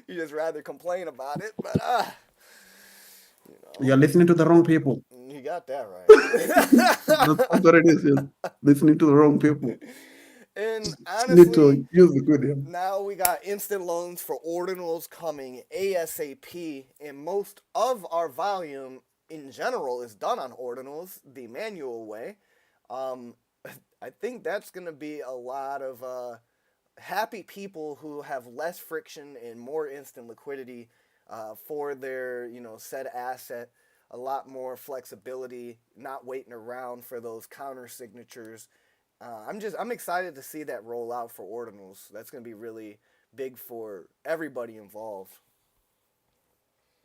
You just rather complain about it, but you know, You're listening to the wrong people. you got that That's right. what it is. Yeah. Listening to the wrong people. And Just need honestly, to use the good. Yeah. now we got instant loans for ordinals coming ASAP, and most of our volume in general is done on ordinals the manual way. Um, I think that's going to be a lot of happy people who have less friction and more instant liquidity for their said asset. A lot more flexibility, not waiting around for those counter signatures. I'm excited to see that roll out for ordinals. That's going to be really big for everybody involved.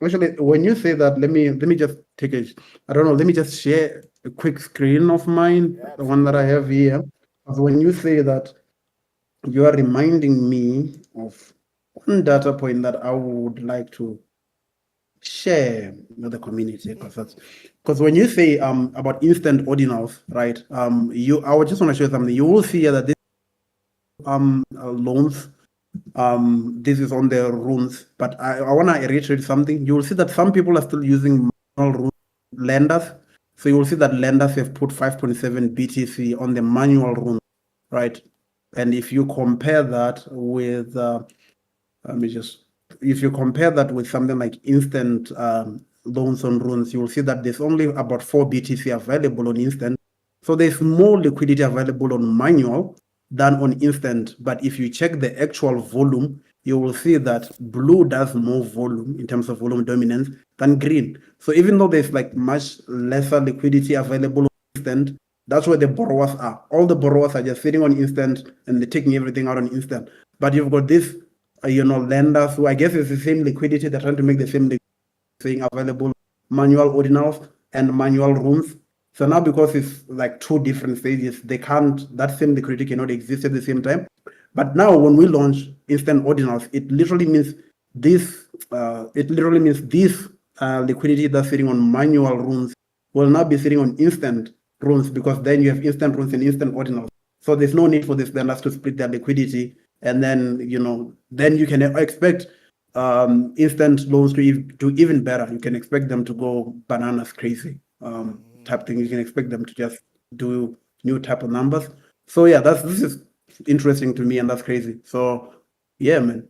Actually, when you say that, let me just take a, I don't know, let me just share a quick screen of mine, the one that I Absolutely. have here. Because when you say that, you are reminding me of one data point that I would like to share with the community. Because when you say about instant ordinals, right? I would just want to show you something. You will see here that this loans. This is on the runes, but I want to reiterate something. You will see that some people are still using manual rune lenders. So you will see that lenders have put 5.7 BTC on the manual rune, right? And if you compare that with, let me just, if you compare that with something like instant loans on runes, you will see that there's only about 4 BTC available on instant. So there's more liquidity available on manual than on instant. But if you check the actual volume, you will see that blue does more volume in terms of volume dominance than green. So even though there's like much lesser liquidity available on instant, that's where the borrowers are. All the borrowers are just sitting on instant and they're taking everything out on instant. But you've got this, lenders who I guess it's the same liquidity. They're trying to make the same thing available, manual ordinals and manual rooms. So now because it's like two different stages, that same liquidity cannot exist at the same time. But now when we launch instant ordinals, it literally means this liquidity that's sitting on manual runes will now be sitting on instant runes, because then you have instant runes and instant ordinals. So there's no need for the lenders to split their liquidity. And then you can expect instant loans to do even better. You can expect them to go bananas crazy type thing. You can expect them to just do new type of numbers. So yeah, this is interesting to me, and that's crazy. So yeah, man,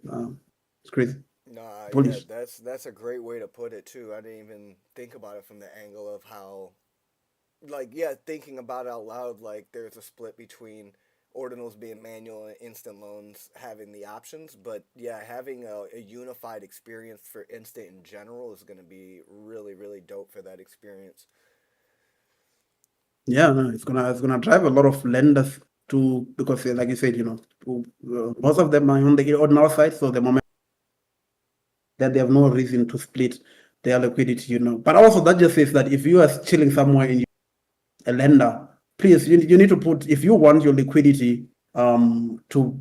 it's crazy. Nah, yeah, Bullish. that's a great way to put it too. I didn't even think about it from the angle of how, like, yeah, thinking about it out loud, like there's a split between ordinals being manual and instant loans having the options. But yeah, having a unified experience for instant in general is going to be really, really dope for that experience. Yeah, no, it's gonna drive a lot of lenders because like you said, most of them are on the ordinal side, so the moment that they have no reason to split their liquidity, But also that just says that if you are chilling somewhere in a lender, please, you need to put, if you want your liquidity to,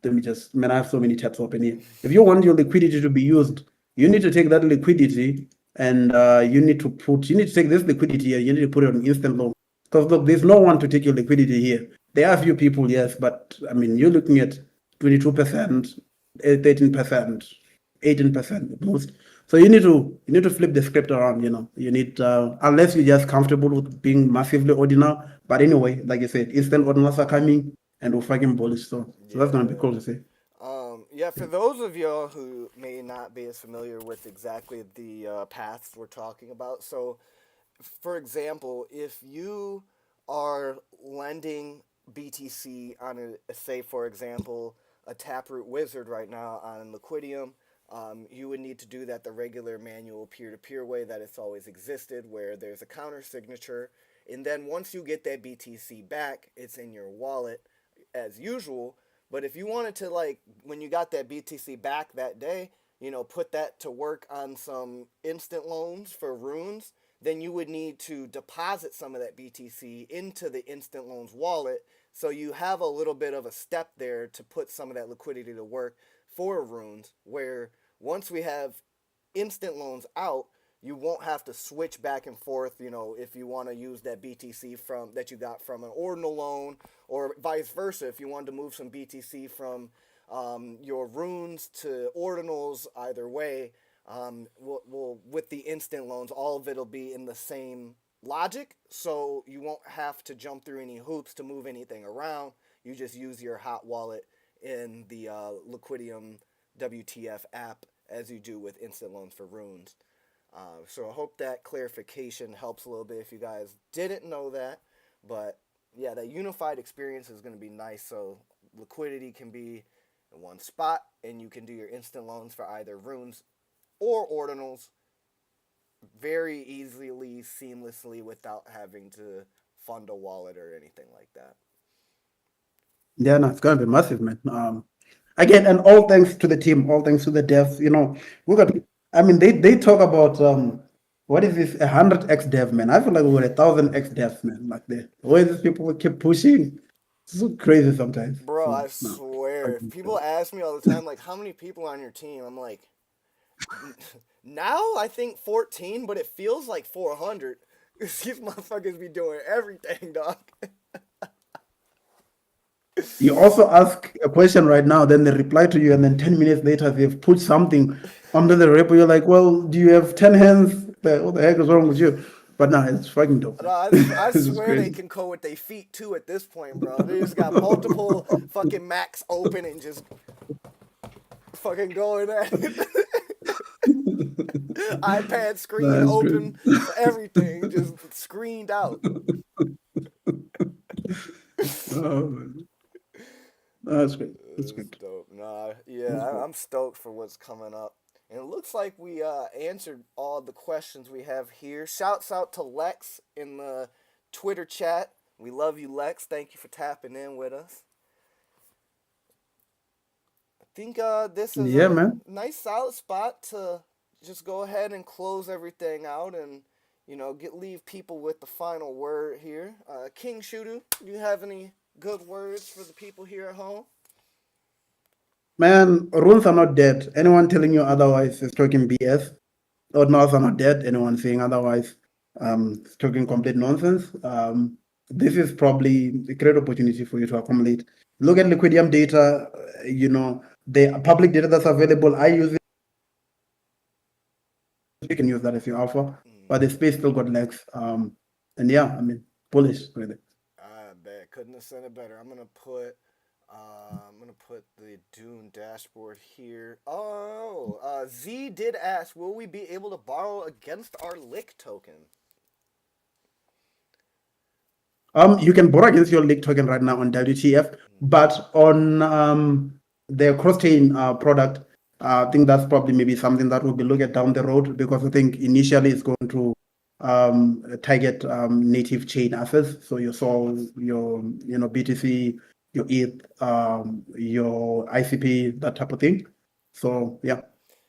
let me just, man, I have so many tabs open here. If you want your liquidity to be used, you need to take that liquidity and you need to take this liquidity here, you need to put it on instant loan. Because look, there's no one to take your liquidity here. There are a few people, yes, but I mean, you're looking at 22%, 13%, 18% at most. So you need to flip the script around, You need unless you're just comfortable with being massively ordinal. But anyway, like you said, instant ordinals are coming and we're fucking bullish. So that's gonna be cool to see. Yeah, for those of y'all who may not be as familiar with exactly the paths we're talking about, so for example, if you are lending BTC on say for example, a Taproot Wizard right now on Liquidium, you would need to do that the regular manual peer-to-peer way that it's always existed, where there's a counter signature, and then once you get that BTC back, it's in your wallet as usual. But if you wanted to, like, when you got that BTC back that day, put that to work on some instant loans for runes, then you would need to deposit some of that BTC into the instant loans wallet. So you have a little bit of a step there to put some of that liquidity to work for runes, where once we have instant loans out, you won't have to switch back and forth, if you want to use that BTC that you got from an ordinal loan, or vice versa, if you wanted to move some BTC from your runes to ordinals, either way, with the instant loans, all of it will be in the same logic, so you won't have to jump through any hoops to move anything around. You just use your hot wallet in the Liquidium WTF app as you do with instant loans for runes. So I hope that clarification helps a little bit if you guys didn't know that. But yeah, that unified experience is going to be nice. So liquidity can be in one spot, and you can do your instant loans for either runes or ordinals very easily, seamlessly, without having to fund a wallet or anything like that. Yeah, no, it's gonna be massive, man. Again, and all thanks to the team, all thanks to the devs. We got. I mean, they talk about what is this 100x dev, man? I feel like we're 1,000x devs, man. Like the way these people keep pushing, it's so crazy sometimes. Bro, So, I no, swear, fucking people ask me all the time, like, how many people on your team? I'm like, now I think 14, but it feels like 400. These motherfuckers be doing everything, dog. You also ask a question right now, then they reply to you, and then 10 minutes later they've put something under the repo. You're like, well, do you have 10 hands? What the heck is wrong with you? But no, it's fucking dope. No, I This is swear they crazy. can code with their feet too at this point, bro. They just got multiple fucking Macs open and just fucking going at it. iPad screen That's open, everything just screened out. Oh, man. That's great. That's It's good. dope. Nah, yeah, I'm stoked for what's coming up. And it looks like we answered all the questions we have here. Shouts out to Lex in the Twitter chat. We love you, Lex. Thank you for tapping in with us. I think this is Yeah, a man. nice, solid spot to just go ahead and close everything out and, leave people with the final word here. King Shudu, do you have any good words for the people here at home? Man, runes are not dead. Anyone telling you otherwise is talking BS. Ordinals are not dead. Anyone saying otherwise is talking complete nonsense. This is probably a great opportunity for you to accumulate. Look at Liquidium data, the public data that's available. I use it. You can use that as your alpha, but the space still got legs. And yeah, I mean, bullish really. I bet. Couldn't have said it better. I'm gonna put the Dune dashboard here. Oh, Z did ask, will we be able to borrow against our Lick token? You can borrow against your Lick token right now on WTF, but on the cross-chain product, I think that's probably maybe something that we'll be looking at down the road, because I think initially it's going to target native chain assets. So your Sol, your BTC, your ETH, your ICP, that type of thing. So yeah,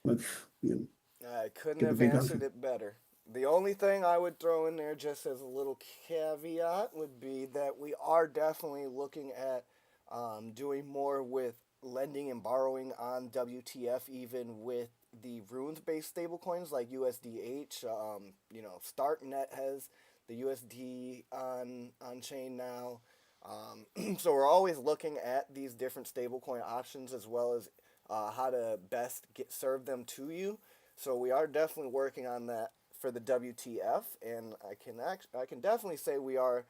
that's I couldn't give a have big answer. answered it better. The only thing I would throw in there, just as a little caveat, would be that we are definitely looking at doing more with lending and borrowing on WTF, even with the runes-based stablecoins like USDH. StartNet has the USD on chain now. So we're always looking at these different stablecoin options as well as how to best serve them to you. So we are definitely working on that for the WTF, and I can definitely say we are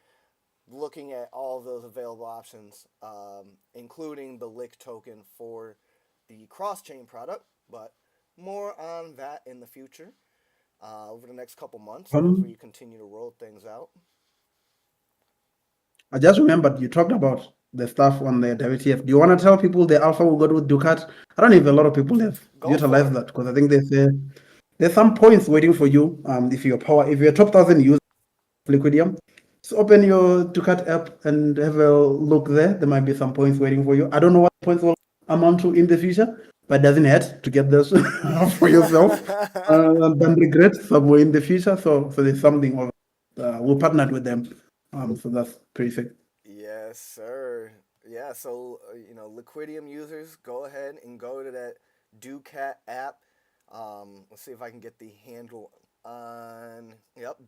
looking at all of those available options, including the Lick token for the cross-chain product. But more on that in the future, over the next couple months as we continue to roll things out. I just remembered you talked about the stuff on the WTF. Do you want to tell people the alpha we got with Ducat? I don't know if a lot of people have Go for utilized it. that because I think there's some points waiting for you. If you're a top 1,000 user of Liquidium, just open your Ducat app and have a look there. There might be some points waiting for you. I don't know what points will amount to in the future, but it doesn't hurt to get this for yourself. Then regret somewhere in the future. So there's something of we partnered with them. So that's pretty sick. Yes, sir. Yeah, so Liquidium users, go ahead and go to that Ducat app. Let's see if I can get the handle on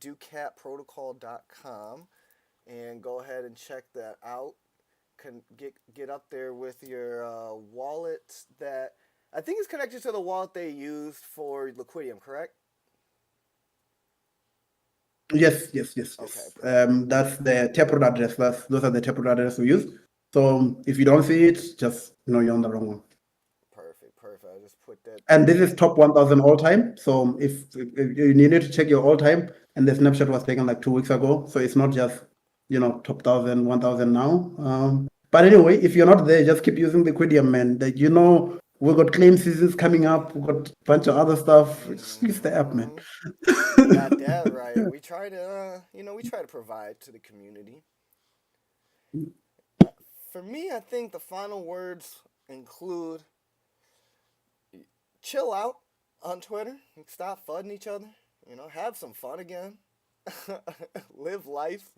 ducatprotocol.com, and go ahead and check that out. Can get up there with your wallet that I think is connected to the wallet they used for Liquidium, correct? Yes. Okay, perfect. That's the taproot address. Those are the taproot address we use. So if you don't see it, just know you're on the wrong one. Perfect. I just put that And this there. is top 1,000 all time. So if you need to check your all time, and the snapshot was taken like 2 weeks ago, so it's not just top 1,000, 1,000 now. But anyway, if you're not there, just keep using the Liquidium, man. We've got claim seasons coming up. We've got a bunch of other stuff. Just use the app, man. You got that right. We try to, we try to provide to the community. For me, I think the final words include chill out on Twitter and stop fudding each other. Have some fun again. Live life.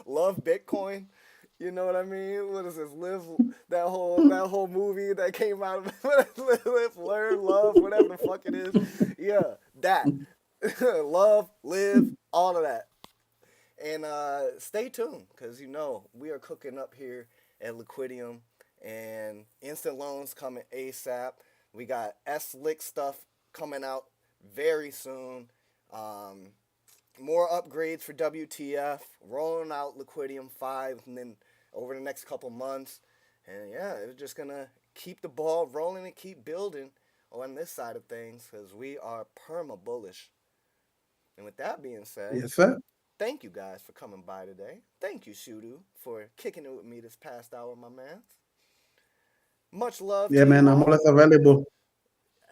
Love Bitcoin. You know what I mean? What is this? Live that whole movie that came out of live, learn, love, whatever the fuck it is. Yeah, that. Love, live, all of that. And stay tuned, because we are cooking up here at Liquidium, and instant loans coming ASAP. We got S-Lick stuff coming out very soon. More upgrades for WTF, rolling out Liquidium 5 and then over the next couple months. And yeah, it's just going to keep the ball rolling and keep building on this side of things, because we are perma bullish. And with that being said, Yes, sir. thank you guys for coming by today. Thank you, Shudu, for kicking it with me this past hour, my man. Much love Yeah, to you man. I'm all. always available.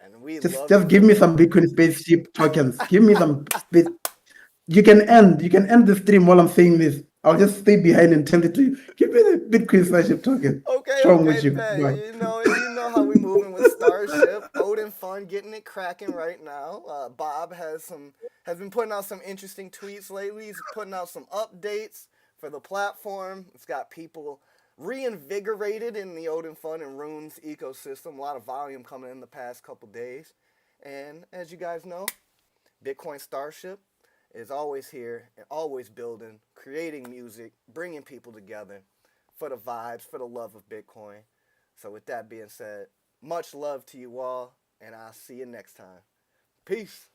And we Just love you just for give me that. some Bitcoin spaceship tokens. Give me some space. You can end the stream while I'm saying this. I'll just stay behind and tell it to you. Give me the Bitcoin spaceship token. Strong with Okay, you. bet. Bye. You know how we moving with Starship. Odin Fun getting it cracking right now. Bob has been putting out some interesting tweets lately. He's putting out some updates for the platform. It's got people reinvigorated in the Odin Fun and Runes ecosystem. A lot of volume coming in the past couple days. And as you guys know, Bitcoin Starship is always here and always building, creating music, bringing people together for the vibes, for the love of Bitcoin. So with that being said, much love to you all, and I'll see you next time. Peace.